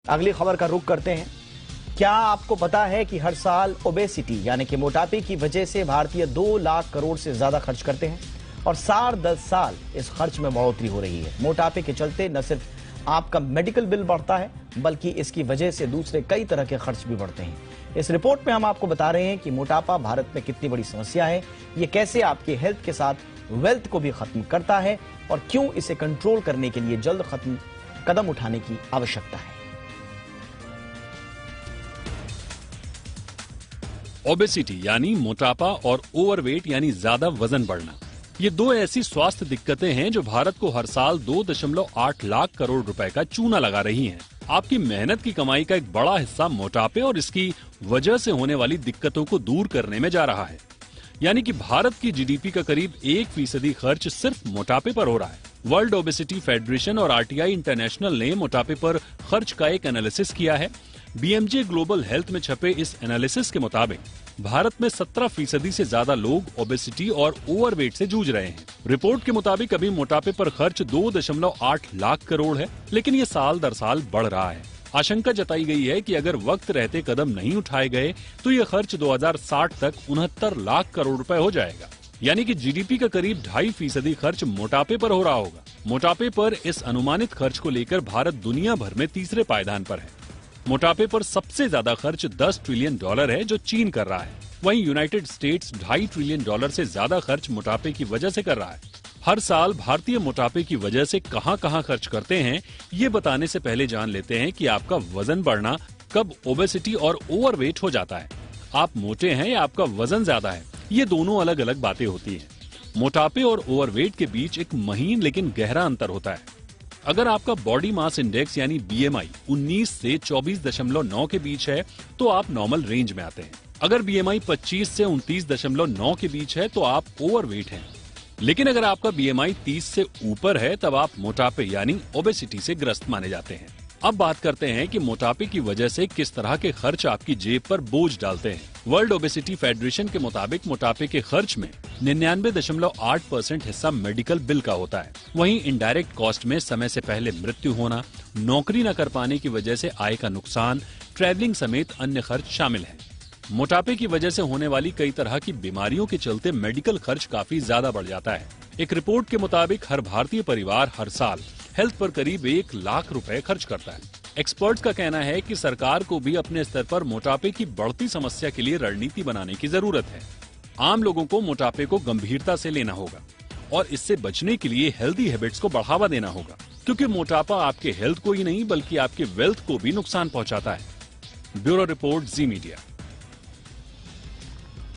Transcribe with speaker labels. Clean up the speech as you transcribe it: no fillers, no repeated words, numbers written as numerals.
Speaker 1: अगली खबर का रुख करते हैं। क्या आपको पता है कि हर साल ओबेसिटी यानी कि मोटापे की वजह से भारतीय 2 लाख करोड़ से ज्यादा खर्च करते हैं और 10 साल इस खर्च में बढ़ोतरी हो रही है। मोटापे के चलते न सिर्फ आपका मेडिकल बिल बढ़ता है बल्कि इसकी वजह से दूसरे कई तरह के खर्च भी बढ़ते हैं। इस रिपोर्ट में हम आपको बता रहे हैं कि मोटापा भारत में कितनी बड़ी समस्या है, ये कैसे आपके हेल्थ के साथ वेल्थ को भी खत्म करता है और क्यों इसे कंट्रोल करने के लिए जल्द कदम उठाने की आवश्यकता है।
Speaker 2: ओबेसिटी यानी मोटापा और ओवरवेट यानी ज्यादा वजन बढ़ना, ये दो ऐसी स्वास्थ्य दिक्कतें हैं जो भारत को हर साल 2.8 लाख करोड़ रुपए का चूना लगा रही हैं। आपकी मेहनत की कमाई का एक बड़ा हिस्सा मोटापे और इसकी वजह से होने वाली दिक्कतों को दूर करने में जा रहा है। यानी कि भारत की जीडीपी का करीब 1% खर्च सिर्फ मोटापे पर हो रहा है। वर्ल्ड ओबेसिटी फेडरेशन और आरटीआई इंटरनेशनल ने मोटापे पर खर्च का एक एनालिसिस किया है। बीएमजे ग्लोबल हेल्थ में छपे इस एनालिसिस के मुताबिक भारत में 17% से ज्यादा लोग ओबेसिटी और ओवरवेट से जूझ रहे हैं। रिपोर्ट के मुताबिक अभी मोटापे पर खर्च 2.8 लाख करोड़ है, लेकिन ये साल दर साल बढ़ रहा है। आशंका जताई गई है कि अगर वक्त रहते कदम नहीं उठाए गए तो ये खर्च 2060 तक 69 लाख करोड़ रुपए हो जाएगा। यानी कि जीडीपी का करीब 2.5% खर्च मोटापे पर हो रहा होगा। मोटापे पर इस अनुमानित खर्च को लेकर भारत दुनिया भर में तीसरे पायदान पर है। मोटापे पर सबसे ज्यादा खर्च $10 ट्रिलियन है जो चीन कर रहा है। वहीं यूनाइटेड स्टेट्स $2.5 ट्रिलियन से ज्यादा खर्च मोटापे की वजह से कर रहा है। हर साल भारतीय मोटापे की वजह से कहां खर्च करते हैं, ये बताने से पहले जान लेते हैं कि आपका वजन बढ़ना कब ओबेसिटी और ओवरवेट हो जाता है। आप मोटे हैं या आपका वजन ज्यादा है, ये दोनों अलग अलग बातें होती हैं। मोटापे और ओवरवेट के बीच एक महीन लेकिन गहरा अंतर होता है। अगर आपका बॉडी मास इंडेक्स यानी बीएमआई 19 से 24.9 के बीच है तो आप नॉर्मल रेंज में आते हैं। अगर बीएमआई 25 से 29.9 के बीच है तो आप ओवरवेट हैं। लेकिन अगर आपका बीएमआई 30 से ऊपर है तब आप मोटापे यानी ओबेसिटी से ग्रस्त माने जाते हैं। अब बात करते हैं कि मोटापे की वजह से किस तरह के खर्च आपकी जेब पर बोझ डालते हैं। वर्ल्ड ओबेसिटी फेडरेशन के मुताबिक मोटापे के खर्च में 99.8% हिस्सा मेडिकल बिल का होता है। वहीं इनडायरेक्ट कॉस्ट में समय से पहले मृत्यु होना, नौकरी न कर पाने की वजह से आय का नुकसान, ट्रैवलिंग समेत अन्य खर्च शामिल हैं। मोटापे की वजह से होने वाली कई तरह की बीमारियों के चलते मेडिकल खर्च काफी ज्यादा बढ़ जाता है। एक रिपोर्ट के मुताबिक हर भारतीय परिवार हर साल हेल्थ पर करीब 1 लाख रुपए खर्च करता है। एक्सपर्ट्स का कहना है कि सरकार को भी अपने स्तर पर मोटापे की बढ़ती समस्या के लिए रणनीति बनाने की जरूरत है। आम लोगों को मोटापे को गंभीरता से लेना होगा और इससे बचने के लिए हेल्दी हैबिट्स को बढ़ावा देना होगा, क्योंकि मोटापा आपके हेल्थ को ही नहीं बल्कि आपके वेल्थ को भी नुकसान पहुंचाता है। ब्यूरो रिपोर्ट, जी मीडिया।